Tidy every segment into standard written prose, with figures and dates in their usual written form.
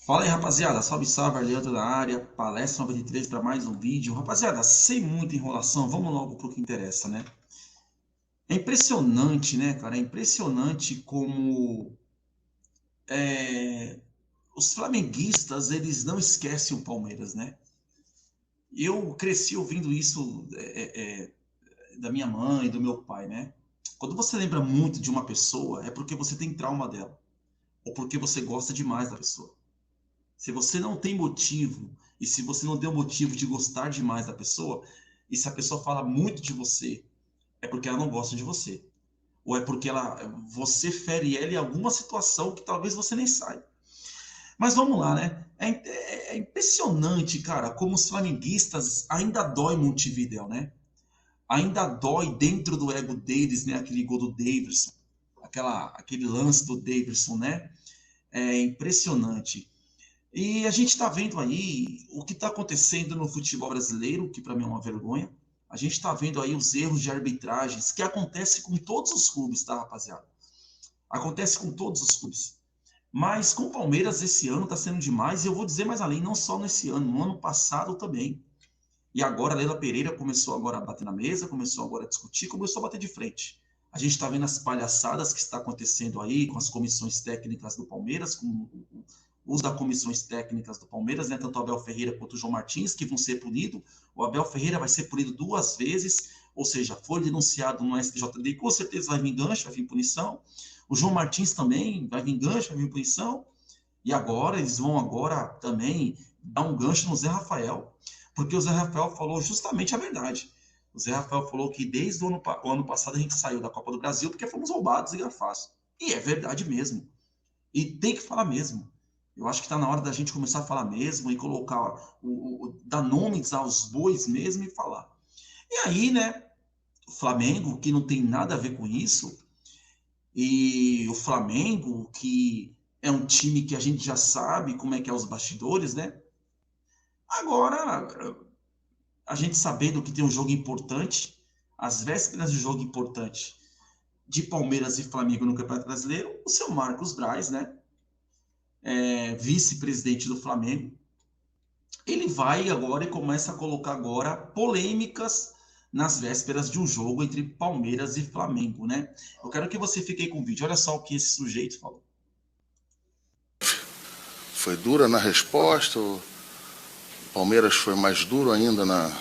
Fala aí, rapaziada. Salve, salve, Arleandro na área. Palestra 93 para mais um vídeo. Rapaziada, sem muita enrolação, vamos logo pro que interessa, né? É impressionante, né, cara? É impressionante como os flamenguistas, eles não esquecem o Palmeiras, né? Eu cresci ouvindo isso da minha mãe, do meu pai, né? Quando você lembra muito de uma pessoa, é porque você tem trauma dela. Ou porque você gosta demais da pessoa. Se você não tem motivo, e se você não deu motivo de gostar demais da pessoa, e se a pessoa fala muito de você, é porque ela não gosta de você. Ou é porque você fere ela em alguma situação que talvez você nem saiba. Mas vamos lá, né? É impressionante, cara, como os flamenguistas ainda dói Montevidéu, né? Ainda dói dentro do ego deles, né? Aquele gol do Davidson, aquele lance do Davidson, né? É impressionante. E a gente está vendo aí o que está acontecendo no futebol brasileiro, que para mim é uma vergonha. A gente está vendo aí os erros de arbitragens que acontecem com todos os clubes, tá, rapaziada? Acontece com todos os clubes. Mas com o Palmeiras esse ano está sendo demais, e eu vou dizer mais além, não só nesse ano, no ano passado também. E agora a Leila Pereira começou agora a bater na mesa, começou agora a discutir, começou a bater de frente. A gente está vendo as palhaçadas que está acontecendo aí com as comissões técnicas do Palmeiras, com o uso das comissões técnicas do Palmeiras, né? Tanto o Abel Ferreira quanto o João Martins, que vão ser punidos. O Abel Ferreira vai ser punido duas vezes, ou seja, foi denunciado no STJD, com certeza vai vir gancho, vai vir punição. O João Martins também vai vir gancho, vai vir punição. E agora eles vão agora também dar um gancho no Zé Rafael, porque o Zé Rafael falou justamente a verdade. O Zé Rafael falou que desde o ano passado a gente saiu da Copa do Brasil porque fomos roubados e garfados. E é verdade mesmo. E tem que falar mesmo. Eu acho que está na hora da gente começar a falar mesmo e colocar, dar nomes aos bois mesmo e falar. E aí, né, o Flamengo, que não tem nada a ver com isso, e o Flamengo, que é um time que a gente já sabe como é que é os bastidores, né? Agora, a gente sabendo que tem um jogo importante, às vésperas de jogo importante de Palmeiras e Flamengo no Campeonato Brasileiro, o seu Marcos Braz, né? Vice-presidente do Flamengo, ele vai agora e começa a colocar agora polêmicas nas vésperas de um jogo entre Palmeiras e Flamengo, né? Eu quero que você fique aí com o vídeo. Olha só o que esse sujeito falou. Foi dura na resposta, o Palmeiras foi mais duro ainda na,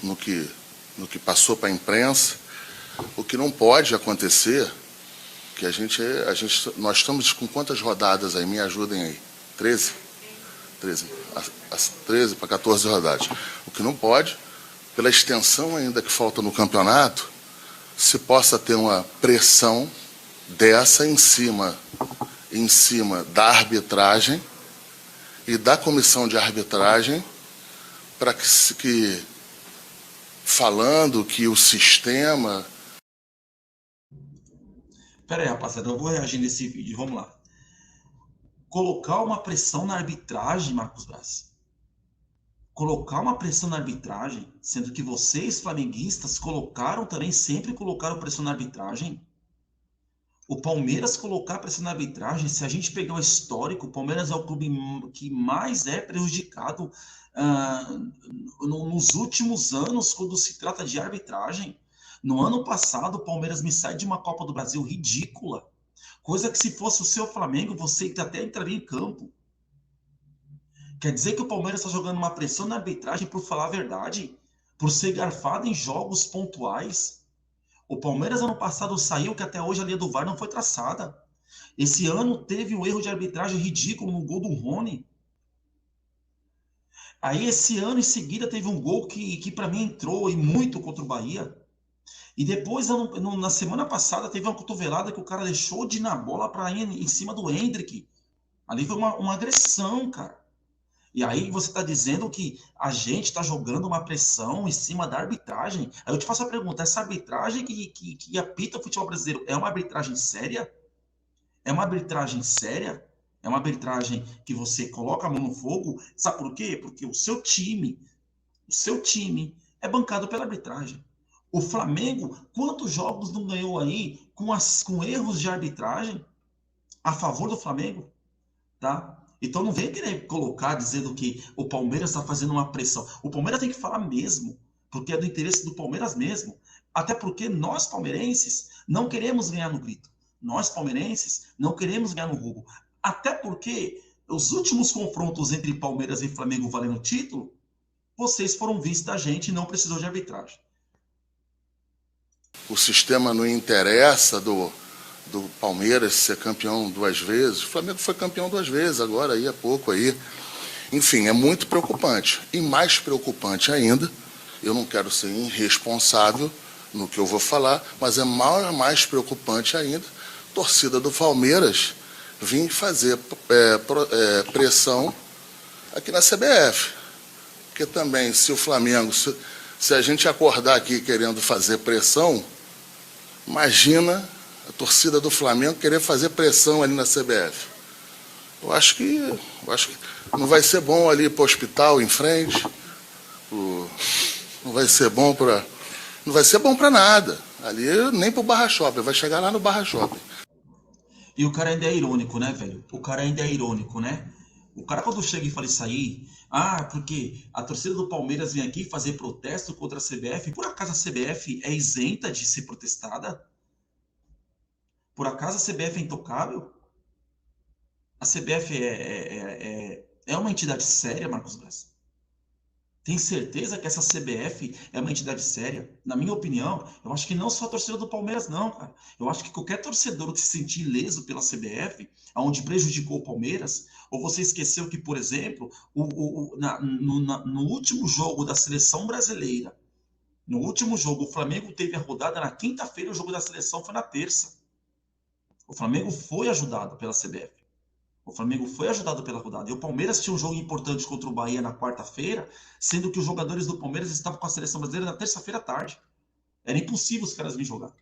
no, que, no que passou para a imprensa. O que não pode acontecer, que nós estamos com quantas rodadas aí? Me ajudem aí. 13? 13. 13 para 14 rodadas. O que não pode, pela extensão ainda que falta no campeonato, se possa ter uma pressão dessa em cima da arbitragem e da comissão de arbitragem para que falando que o sistema... Pera aí, rapaziada, eu vou reagir nesse vídeo. Vamos lá. Colocar uma pressão na arbitragem, Marcos Braz. Colocar uma pressão na arbitragem, sendo que vocês, flamenguistas, colocaram também, sempre colocaram pressão na arbitragem. O Palmeiras colocar pressão na arbitragem, se a gente pegar o histórico, o Palmeiras é o clube que mais é prejudicado nos últimos anos quando se trata de arbitragem. No ano passado, o Palmeiras me sai de uma Copa do Brasil ridícula. Coisa que se fosse o seu Flamengo, você até entraria em campo. Quer dizer que o Palmeiras está jogando uma pressão na arbitragem por falar a verdade? Por ser garfado em jogos pontuais? O Palmeiras ano passado saiu que até hoje a linha do VAR não foi traçada. Esse ano teve um erro de arbitragem ridículo no gol do Rony. Aí esse ano em seguida teve um gol que para mim entrou e muito contra o Bahia. E depois, na semana passada, teve uma cotovelada que o cara deixou de ir na bola para ir em cima do Hendrick. Ali foi uma agressão, cara. E aí você está dizendo que a gente está jogando uma pressão em cima da arbitragem. Aí eu te faço a pergunta: essa arbitragem que apita o futebol brasileiro é uma arbitragem séria? É uma arbitragem séria? É uma arbitragem que você coloca a mão no fogo? Sabe por quê? Porque o seu time é bancado pela arbitragem. O Flamengo, quantos jogos não ganhou aí com erros de arbitragem a favor do Flamengo? tá? Então não vem querer colocar dizendo que o Palmeiras está fazendo uma pressão. O Palmeiras tem que falar mesmo, porque é do interesse do Palmeiras mesmo. Até porque nós, palmeirenses, não queremos ganhar no grito. Nós, palmeirenses, não queremos ganhar no roubo. Até porque os últimos confrontos entre Palmeiras e Flamengo valendo título, vocês foram vistos da gente e não precisou de arbitragem. O sistema não interessa do Palmeiras ser campeão 2 vezes. O Flamengo foi campeão 2 vezes, agora aí há pouco aí. Enfim, é muito preocupante. E mais preocupante ainda, eu não quero ser irresponsável no que eu vou falar, mas é mais preocupante ainda, a torcida do Palmeiras vir fazer pressão aqui na CBF. Porque também, se o Flamengo, se a gente acordar aqui querendo fazer pressão, imagina a torcida do Flamengo querer fazer pressão ali na CBF. Eu acho que não vai ser bom ali para o hospital em frente, não vai ser bom para nada. Ali nem para o Barra Shopping, vai chegar lá no Barra Shopping. E o cara ainda é irônico, né, velho? O cara ainda é irônico, né? O cara quando chega e fala isso aí, porque a torcida do Palmeiras vem aqui fazer protesto contra a CBF, por acaso a CBF é isenta de ser protestada? Por acaso a CBF é intocável? A CBF é uma entidade séria, Marcos Braz? Tem certeza que essa CBF é uma entidade séria? Na minha opinião, eu acho que não só a torcida do Palmeiras, não, cara. Eu acho que qualquer torcedor que se sentir ileso pela CBF, aonde prejudicou o Palmeiras, ou você esqueceu que, por exemplo, no último jogo da seleção brasileira, no último jogo, o Flamengo teve a rodada na quinta-feira, o jogo da seleção foi na terça. O Flamengo foi ajudado pela CBF. O Flamengo foi ajudado pela rodada. E o Palmeiras tinha um jogo importante contra o Bahia na quarta-feira, sendo que os jogadores do Palmeiras estavam com a seleção brasileira na terça-feira à tarde. Era impossível os caras virem jogar.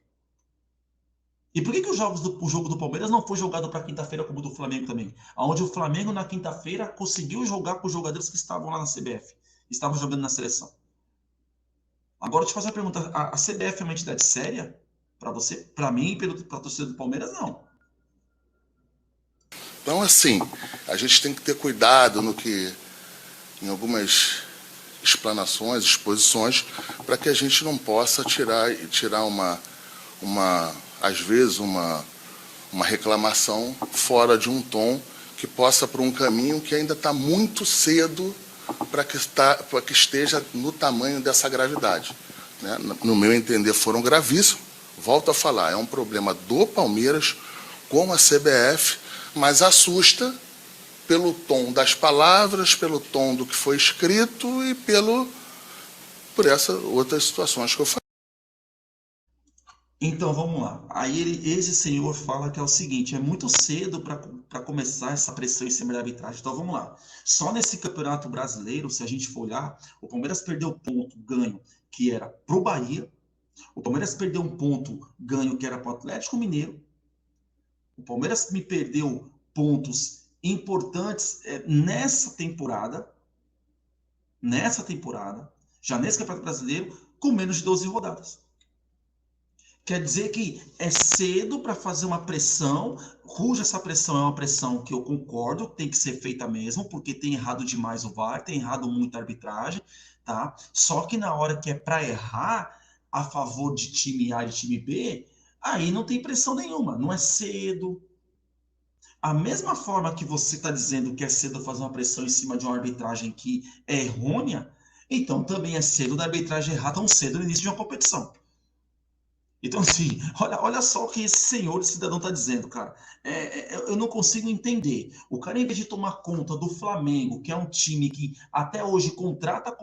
E por que o jogo do Palmeiras não foi jogado para quinta-feira como o do Flamengo também? Onde o Flamengo na quinta-feira conseguiu jogar com os jogadores que estavam lá na CBF. Estavam jogando na seleção. Agora, eu te faço uma pergunta. A CBF é uma entidade séria? Para você? Para mim e para a torcida do Palmeiras, não. Então, assim, a gente tem que ter cuidado em algumas explanações, exposições, para que a gente não possa tirar às vezes, uma reclamação fora de um tom que possa para um caminho que ainda está muito cedo para que esteja no tamanho dessa gravidade. Né? No meu entender, foram gravíssimos. Volto a falar, é um problema do Palmeiras com a CBF, mas assusta pelo tom das palavras, pelo tom do que foi escrito e por essas outras situações que eu falei. Então, vamos lá. Aí esse senhor fala que é o seguinte, é muito cedo para começar essa pressão em cima da arbitragem. Então, vamos lá. Só nesse Campeonato Brasileiro, se a gente for olhar, o Palmeiras perdeu ponto ganho, que era para o Bahia. O Palmeiras perdeu um ponto ganho, que era para o Atlético Mineiro. O Palmeiras me perdeu pontos importantes nessa temporada, já nesse Campeonato Brasileiro, com menos de 12 rodadas. Quer dizer que é cedo para fazer uma pressão, cuja essa pressão é uma pressão que eu concordo, tem que ser feita mesmo, porque tem errado demais o VAR, tem errado muito a arbitragem, tá? Só que na hora que é para errar a favor de time A e time B, aí não tem pressão nenhuma, não é cedo. A mesma forma que você está dizendo que é cedo fazer uma pressão em cima de uma arbitragem que é errônea, então também é cedo da arbitragem errar tão cedo no início de uma competição. Então, assim, olha só o que esse senhor, esse cidadão está dizendo, cara. Eu não consigo entender. O cara, em vez de tomar conta do Flamengo, que é um time que até hoje contrata,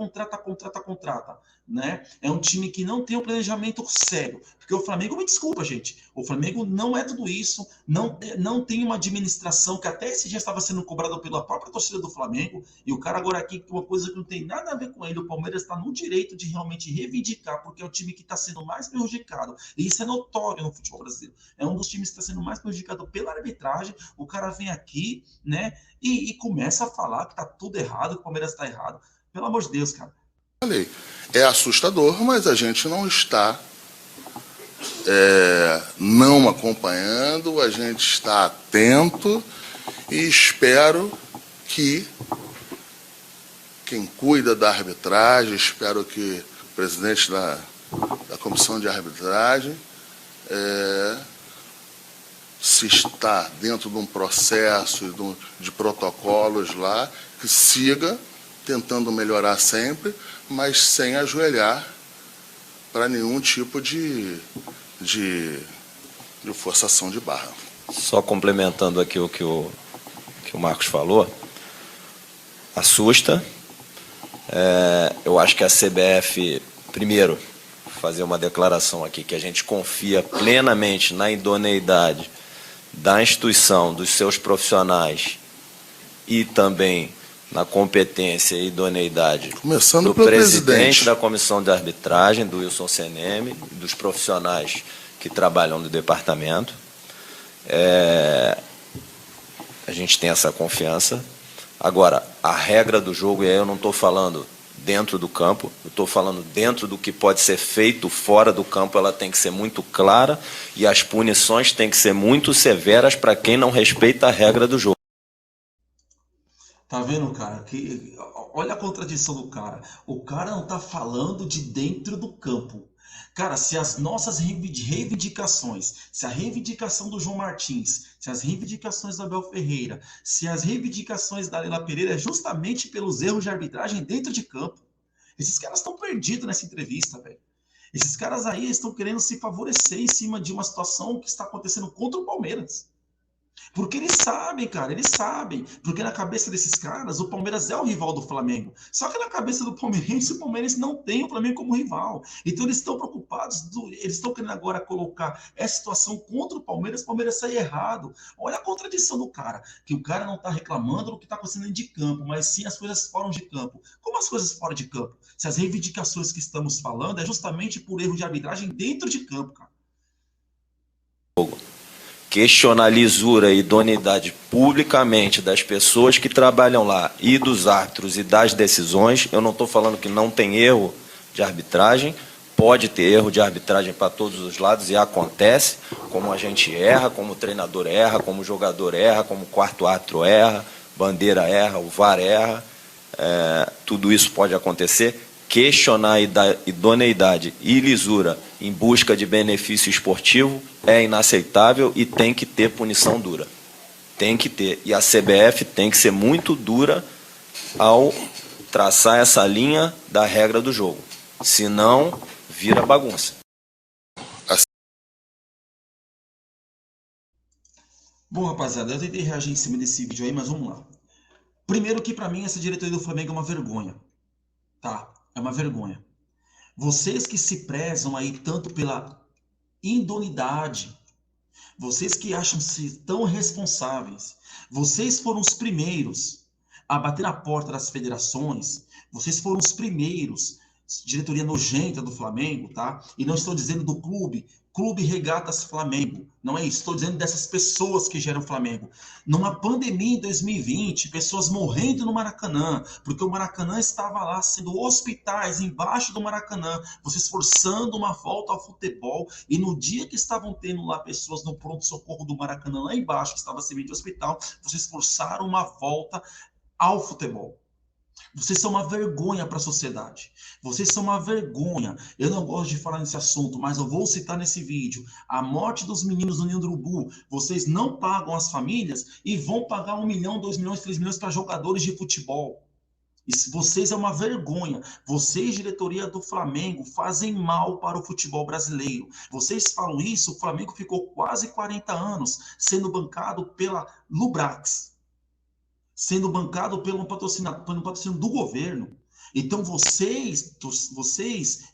né? É um time que não tem um planejamento sério. Porque o Flamengo, me desculpa, gente, o Flamengo não é tudo isso, não tem uma administração que até esse dia estava sendo cobrada pela própria torcida do Flamengo, e o cara agora aqui, uma coisa que não tem nada a ver com ele, o Palmeiras está no direito de realmente reivindicar, porque é o time que está sendo mais prejudicado. E isso é notório no futebol brasileiro. É um dos times que está sendo mais prejudicado pela arbitragem. O cara vem aqui, né, e começa a falar que está tudo errado, que o Palmeiras está errado. Pelo amor de Deus, cara. É assustador, mas a gente não está não acompanhando, a gente está atento E espero que quem cuida da arbitragem, espero que o presidente da comissão de arbitragem, se está dentro de um processo de protocolos lá, que siga tentando melhorar sempre, mas sem ajoelhar para nenhum tipo de forçação de barra. Só complementando aqui o que o Marcos falou, assusta. Eu acho que a CBF, primeiro, fazer uma declaração aqui, que a gente confia plenamente na idoneidade da instituição, dos seus profissionais e também na competência e idoneidade começando do pelo presidente da comissão de arbitragem, do Wilson Seneme, dos profissionais que trabalham no departamento. A gente tem essa confiança. Agora, a regra do jogo, e aí eu não estou falando dentro do campo, eu estou falando dentro do que pode ser feito fora do campo, ela tem que ser muito clara e as punições têm que ser muito severas para quem não respeita a regra do jogo. Tá vendo, cara? Olha a contradição do cara. O cara não tá falando de dentro do campo. Cara, se as nossas reivindicações, se a reivindicação do João Martins, se as reivindicações do Abel Ferreira, se as reivindicações da Leila Pereira é justamente pelos erros de arbitragem dentro de campo. Esses caras estão perdidos nessa entrevista, velho. Esses caras aí estão querendo se favorecer em cima de uma situação que está acontecendo contra o Palmeiras. Porque eles sabem, cara, eles sabem. Porque na cabeça desses caras, o Palmeiras é o rival do Flamengo. Só que na cabeça do palmeirense, o palmeirense não tem o Flamengo como rival. Então eles estão preocupados, eles estão querendo agora colocar essa situação contra o Palmeiras sair errado. Olha a contradição do cara, que o cara não está reclamando do que está acontecendo dentro de campo, mas sim as coisas fora de campo. Como as coisas fora de campo? Se as reivindicações que estamos falando é justamente por erro de arbitragem dentro de campo, cara. Questionar a lisura e idoneidade publicamente das pessoas que trabalham lá e dos árbitros e das decisões. Eu não estou falando que não tem erro de arbitragem, pode ter erro de arbitragem para todos os lados e acontece, como a gente erra, como o treinador erra, como o jogador erra, como o quarto árbitro erra, bandeira erra, o VAR erra, tudo isso pode acontecer. Questionar a idoneidade e lisura em busca de benefício esportivo é inaceitável e tem que ter punição dura. Tem que ter. E a CBF tem que ser muito dura ao traçar essa linha da regra do jogo. Senão, vira bagunça. Bom, rapaziada, eu tentei reagir em cima desse vídeo aí, mas vamos lá. Primeiro que para mim essa diretoria do Flamengo é uma vergonha. Tá? É uma vergonha. Vocês que se prezam aí tanto pela idoneidade, vocês que acham-se tão responsáveis, vocês foram os primeiros a bater na porta das federações, vocês foram os primeiros, diretoria nojenta do Flamengo, tá? E não estou dizendo do clube Regatas Flamengo, não é isso, estou dizendo dessas pessoas que geram o Flamengo. Numa pandemia em 2020, pessoas morrendo no Maracanã, porque o Maracanã estava lá sendo hospitais embaixo do Maracanã, vocês forçando uma volta ao futebol, e no dia que estavam tendo lá pessoas no pronto-socorro do Maracanã, lá embaixo, que estava servindo de hospital, vocês forçaram uma volta ao futebol. Vocês são uma vergonha para a sociedade. Vocês são uma vergonha. Eu não gosto de falar nesse assunto, mas eu vou citar nesse vídeo. A morte dos meninos do Ninho do Urubu. Vocês não pagam as famílias e vão pagar 1 milhão, 2 milhões, 3 milhões para jogadores de futebol. Vocês é uma vergonha. Vocês, diretoria do Flamengo, fazem mal para o futebol brasileiro. Vocês falam isso, o Flamengo ficou quase 40 anos sendo bancado pela Lubrax, sendo bancado pelo patrocínio do governo. Então vocês,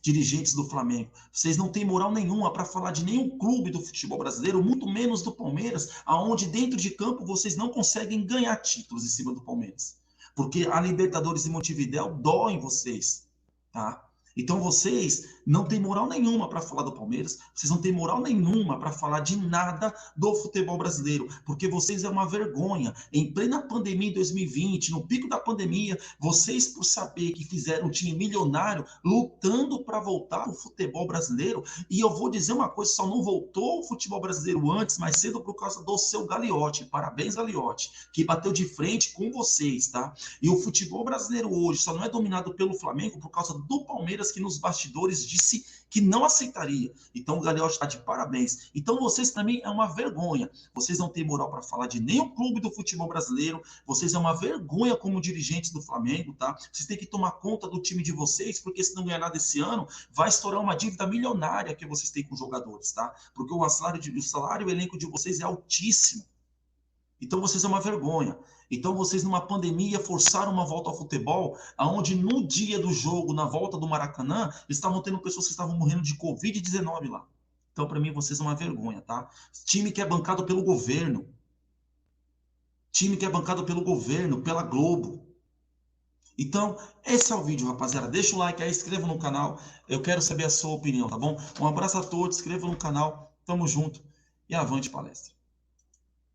dirigentes do Flamengo, vocês não têm moral nenhuma para falar de nenhum clube do futebol brasileiro, muito menos do Palmeiras, aonde dentro de campo vocês não conseguem ganhar títulos em cima do Palmeiras. Porque a Libertadores de Montevidéu dói em vocês, tá? Então vocês não têm moral nenhuma para falar do Palmeiras, vocês não têm moral nenhuma para falar de nada do futebol brasileiro, porque vocês é uma vergonha. Em plena pandemia em 2020, no pico da pandemia, vocês, por saber que fizeram um time milionário, lutando para voltar o futebol brasileiro, e eu vou dizer uma coisa, só não voltou o futebol brasileiro antes, mais cedo, por causa do seu Gagliotti. Parabéns, Gagliotti, que bateu de frente com vocês, tá? E o futebol brasileiro hoje só não é dominado pelo Flamengo por causa do Palmeiras, que nos bastidores disse que não aceitaria. Então o Gagliotti está de parabéns. Então vocês, para mim, é uma vergonha. Vocês não têm moral para falar de nenhum clube do futebol brasileiro. Vocês é uma vergonha como dirigentes do Flamengo, tá? Vocês têm que tomar conta do time de vocês, porque se não ganhar nada esse ano, vai estourar uma dívida milionária que vocês têm com os jogadores, tá? Porque o salário, o elenco de vocês é altíssimo. Então vocês é uma vergonha. Então vocês, numa pandemia, forçaram uma volta ao futebol, aonde no dia do jogo, na volta do Maracanã, estavam tendo pessoas que estavam morrendo de Covid-19 lá. Então, para mim, vocês é uma vergonha, tá? Time que é bancado pelo governo. Time que é bancado pelo governo, pela Globo. Então, esse é o vídeo, rapaziada. Deixa o like aí, inscreva no canal. Eu quero saber a sua opinião, tá bom? Um abraço a todos, inscreva no canal. Tamo junto e avante palestra.